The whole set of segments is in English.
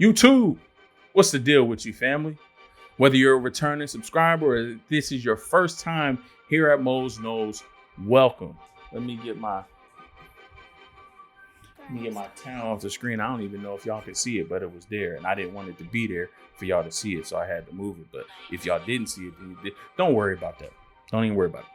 YouTube, what's the deal with you, family? Whether you're a returning subscriber or this is your first time here at Mo's Knows, welcome. Let me get my town off the screen. I don't even know if y'all can see it, but it was there, and I didn't want it to be there for y'all to see it, so I had to move it. But if y'all didn't see it, don't worry about that. Don't even worry about it.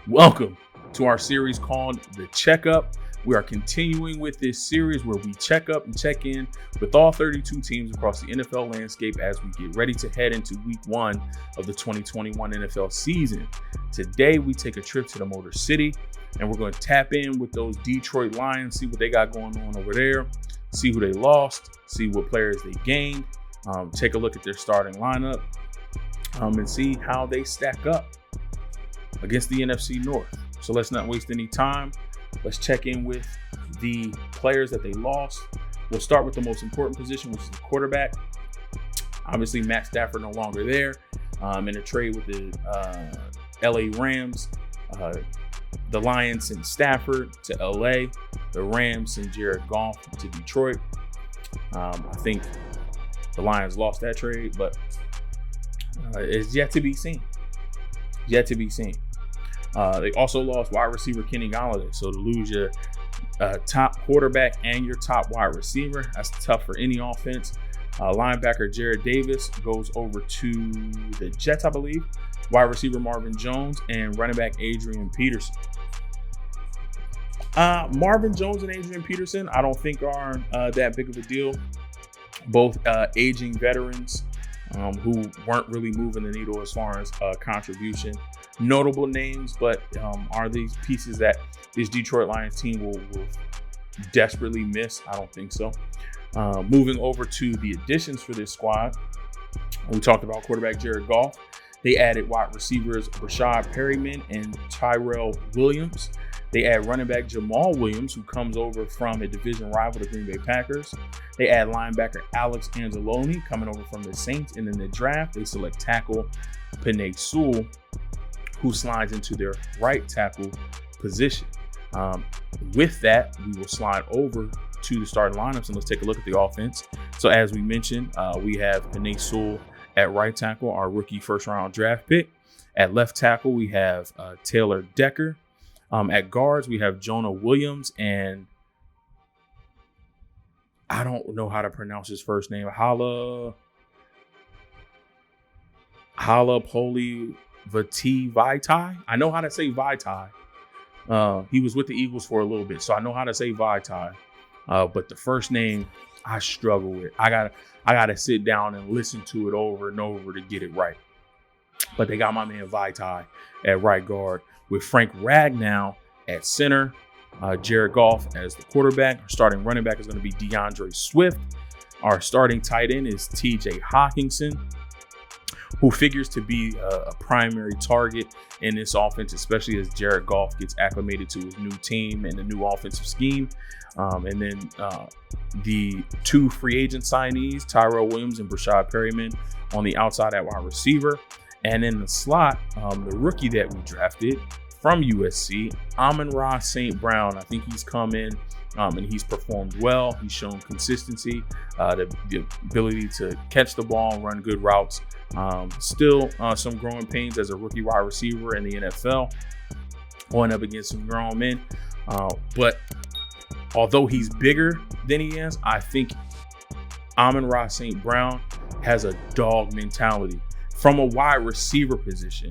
Welcome to our series called The Checkup. We are continuing with this series where we check up and check in with all 32 teams across the NFL landscape as we get ready to head into week 1 of the 2021 NFL season. Today, we take a trip to the Motor City, and we're going to tap in with those Detroit Lions, see what they got going on over there, see who they lost, see what players they gained, take a look at their starting lineup, and see how they stack up against the NFC North. So let's not waste any time. Let's check in with the players that they lost. We'll start with the most important position, which is the quarterback. Obviously, Matt Stafford no longer there. In a trade with the LA Rams, the Lions sent Stafford to LA. The Rams sent Jared Goff to Detroit. I think the Lions lost that trade, but it's yet to be seen. Yet to be seen. They also lost wide receiver Kenny Golladay. So to lose your top quarterback and your top wide receiver, that's tough for any offense. Linebacker Jared Davis goes over to the Jets, I believe. Wide receiver Marvin Jones and running back Adrian Peterson. Marvin Jones and Adrian Peterson, I don't think are that big of a deal. Both aging veterans who weren't really moving the needle as far as contribution. Notable names, but are these pieces that this Detroit Lions team will desperately miss? I don't think so. Moving over to the additions for this squad, we talked about quarterback Jared Goff. They added wide receivers Rashad Perryman and Tyrell Williams. They add running back Jamal Williams, who comes over from a division rival, the Green Bay Packers. They add linebacker Alex Anzalone, coming over from the Saints. And in the draft, they select tackle Penei Sewell, who slides into their right tackle position. With that, we will slide over to the starting lineups and let's take a look at the offense. So as we mentioned, we have Penei Sewell at right tackle, our rookie first-round draft pick. At left tackle, we have Taylor Decker. At guards, we have Jonah Williams and I don't know how to pronounce his first name. Hala Poli Vaitai. I know how to say Vaitai. He was with the Eagles for a little bit, so I know how to say Vaitai. But the first name I struggle with. I gotta sit down and listen to it over and over to get it right. But they got my man Vaitai at right guard with Frank Ragnow at center. Jared Goff as the quarterback. Our starting running back is going to be DeAndre Swift. Our starting tight end is TJ Hawkinson, who figures to be a primary target in this offense, especially as Jared Goff gets acclimated to his new team and the new offensive scheme. And then the two free agent signees, Tyrell Williams and Rashad Perryman, on the outside at wide receiver. And in the slot, the rookie that we drafted from USC, Amon-Ra St. Brown. I think he's come in and he's performed well. He's shown consistency, the ability to catch the ball, run good routes. Still some growing pains as a rookie wide receiver in the NFL, going up against some grown men. But although he's bigger than he is, I think Amon-Ra St. Brown has a dog mentality. From a wide receiver position,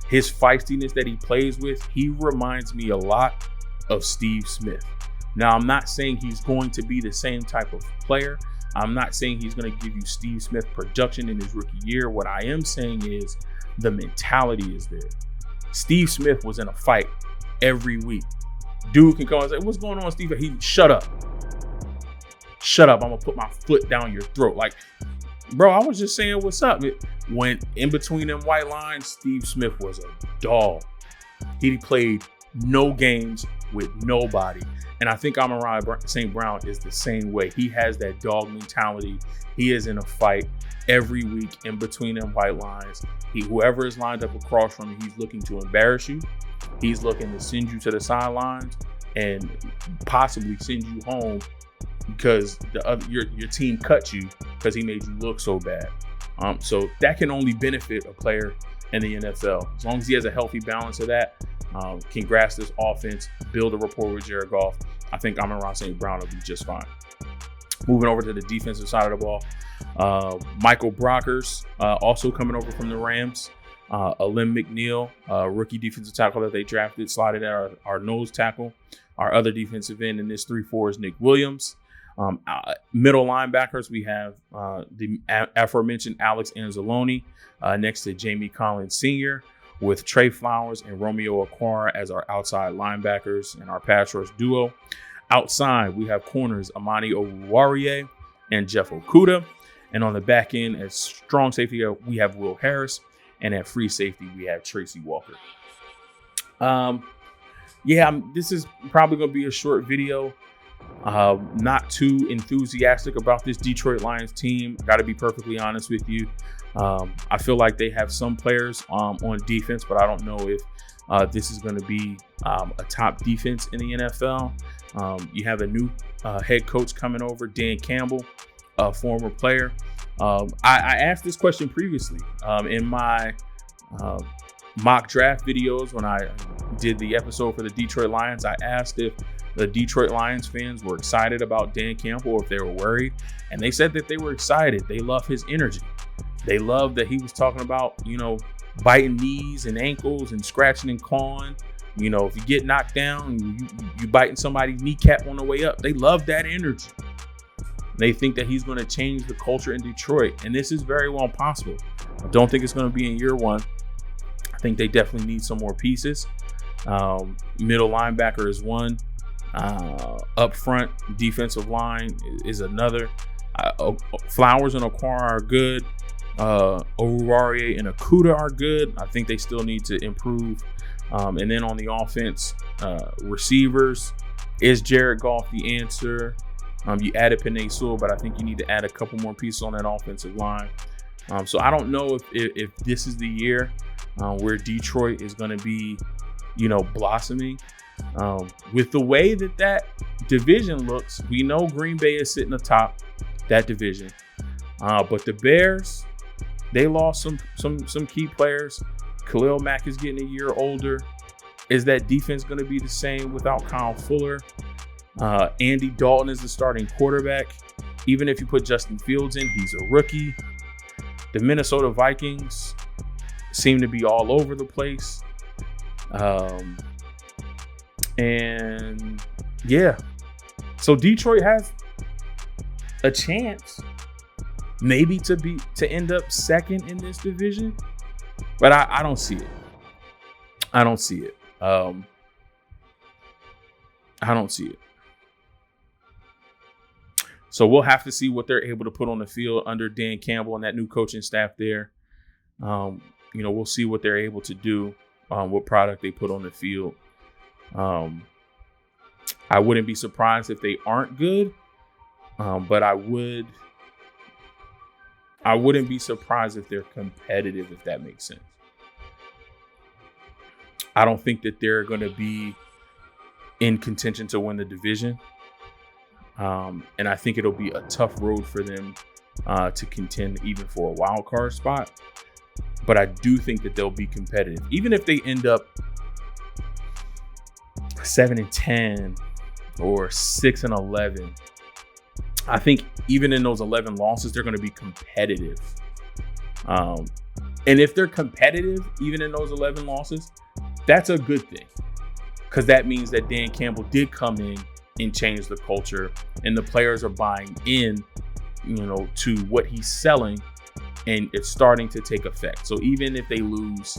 his feistiness that he plays with, he reminds me a lot of Steve Smith. Now, I'm not saying he's going to be the same type of player. I'm not saying he's going to give you Steve Smith production in his rookie year. What I am saying is the mentality is there. Steve Smith was in a fight every week. Dude can come and say, "What's going on, Steve?" He, shut up. Shut up. I'm going to put my foot down your throat. Like, bro, I was just saying what's up. When in between them white lines, Steve Smith was a dog. He played no games with nobody. And I think Amon-Ra St. Brown is the same way. He has that dog mentality. He is in a fight every week in between them white lines. Whoever is lined up across from him, he's looking to embarrass you. He's looking to send you to the sidelines and possibly send you home because your team cut you because he made you look so bad. So that can only benefit a player in the NFL. As long as he has a healthy balance of that, can grasp this offense, build a rapport with Jared Goff, I think Amon-Ra St. Brown will be just fine. Moving over to the defensive side of the ball, Michael Brockers, also coming over from the Rams. Alim McNeil, rookie defensive tackle that they drafted, slotted at our nose tackle. Our other defensive end in this 3-4 is Nick Williams. Middle linebackers, we have the aforementioned Alex Anzalone next to Jamie Collins Sr., with Trey Flowers and Romeo Okwara as our outside linebackers and our pass rush duo. Outside, we have corners Amani Oruwariye and Jeff Okudah. And on the back end, as strong safety, we have Will Harris. And at free safety, we have Tracy Walker. This is probably going to be a short video. Not too enthusiastic about this Detroit Lions team. Got to be perfectly honest with you. I feel like they have some players on defense, but I don't know if this is going to be a top defense in the NFL. You have a new head coach coming over, Dan Campbell, a former player. I asked this question previously in my mock draft videos when I did the episode for the Detroit Lions. I asked if the Detroit Lions fans were excited about Dan Campbell or if they were worried. And they said that they were excited. They love his energy. They love that he was talking about, biting knees and ankles and scratching and clawing. If you get knocked down, you biting somebody's kneecap on the way up. They love that energy. They think that he's going to change the culture in Detroit. And this is very well possible. I don't think it's going to be in year one. I think they definitely need some more pieces. Middle linebacker is one. Up front, defensive line is another. Flowers and Okwara are good. Oruwariye and Okudah are good. I think they still need to improve. And then on the offense, receivers, is Jared Goff the answer? You added Penei Sewell, but I think you need to add a couple more pieces on that offensive line. So I don't know if this is the year where Detroit is going to be, blossoming. With the way that division looks, we know Green Bay is sitting atop that division. But the Bears, they lost some key players. Khalil Mack is getting a year older. Is that defense going to be the same without Kyle Fuller? Andy Dalton is the starting quarterback. Even if you put Justin Fields in, he's a rookie. The Minnesota Vikings seem to be all over the place. So Detroit has a chance maybe to end up second in this division, but I don't see it. I don't see it. So we'll have to see what they're able to put on the field under Dan Campbell and that new coaching staff there. We'll see what they're able to do, what product they put on the field. I wouldn't be surprised if they aren't good, but I wouldn't be surprised if they're competitive, if that makes sense. I don't think that they're going to be in contention to win the division. And I think it'll be a tough road for them to contend even for a wild card spot. But I do think that they'll be competitive. Even if they end up 7-10 or 6-11, I think even in those 11 losses, they're going to be competitive. And if they're competitive, even in those 11 losses, that's a good thing. Because that means that Dan Campbell did come in and change the culture, and the players are buying in, to what he's selling, and it's starting to take effect. So even if they lose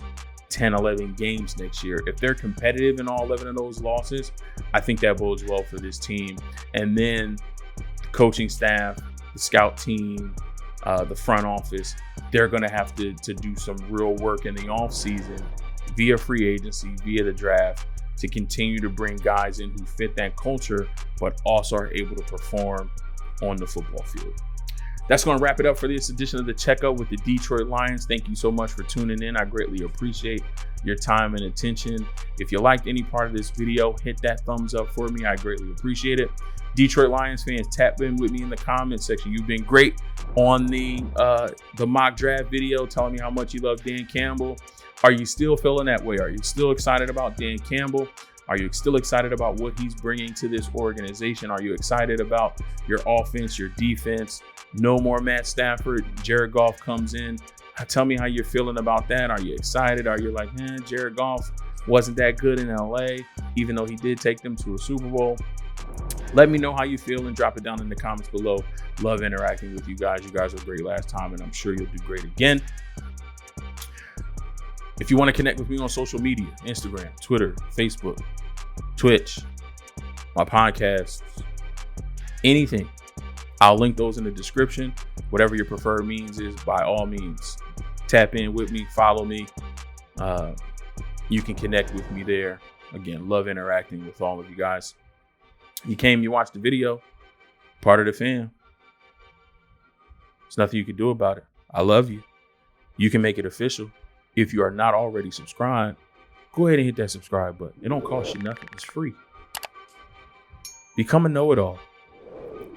10, 11 games next year, if they're competitive in all 11 of those losses, I think that bodes well for this team. And then the coaching staff, the scout team, the front office, they're going to have to do some real work in the offseason via free agency, via the draft, to continue to bring guys in who fit that culture, but also are able to perform on the football field. That's going to wrap it up for this edition of the Checkup with the Detroit Lions. Thank you so much for tuning in. I greatly appreciate your time and attention. If you liked any part of this video, hit that thumbs up for me. I greatly appreciate it. Detroit Lions fans, tap in with me in the comments section. You've been great on the mock draft video, telling me how much you love Dan Campbell. Are you still feeling that way? Are you still excited about Dan Campbell? Are you still excited about what he's bringing to this organization? Are you excited about your offense, your defense? No more Matt Stafford. Jared Goff comes in. Tell me how you're feeling about that. Are you excited? Are you like, Jared Goff wasn't that good in LA, even though he did take them to a Super Bowl? Let me know how you feel and drop it down in the comments below. Love interacting with you guys. You guys were great last time, and I'm sure you'll do great again. If you want to connect with me on social media, Instagram, Twitter, Facebook, Twitch, my podcasts, anything, I'll link those in the description. Whatever your preferred means is, by all means, tap in with me, follow me. You can connect with me there. Again, love interacting with all of you guys. You came, you watched the video, part of the fam. There's nothing you can do about it. I love you. You can make it official. If you are not already subscribed, go ahead and hit that subscribe button. It don't cost you nothing. It's free. Become a know-it-all.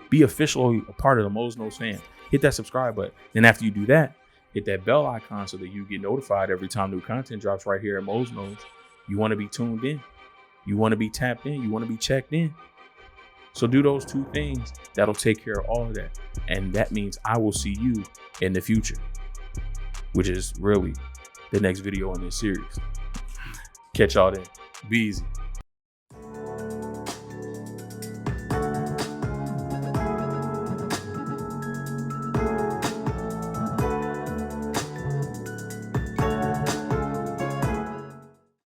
Be officially a part of the Mo's Knows fam. Hit that subscribe button. Then after you do that, hit that bell icon so that you get notified every time new content drops right here at Mo's Knows. You want to be tuned in. You want to be tapped in. You want to be checked in. So do those two things. That'll take care of all of that. And that means I will see you in the future, which is really the next video in this series. Catch y'all then. Be easy.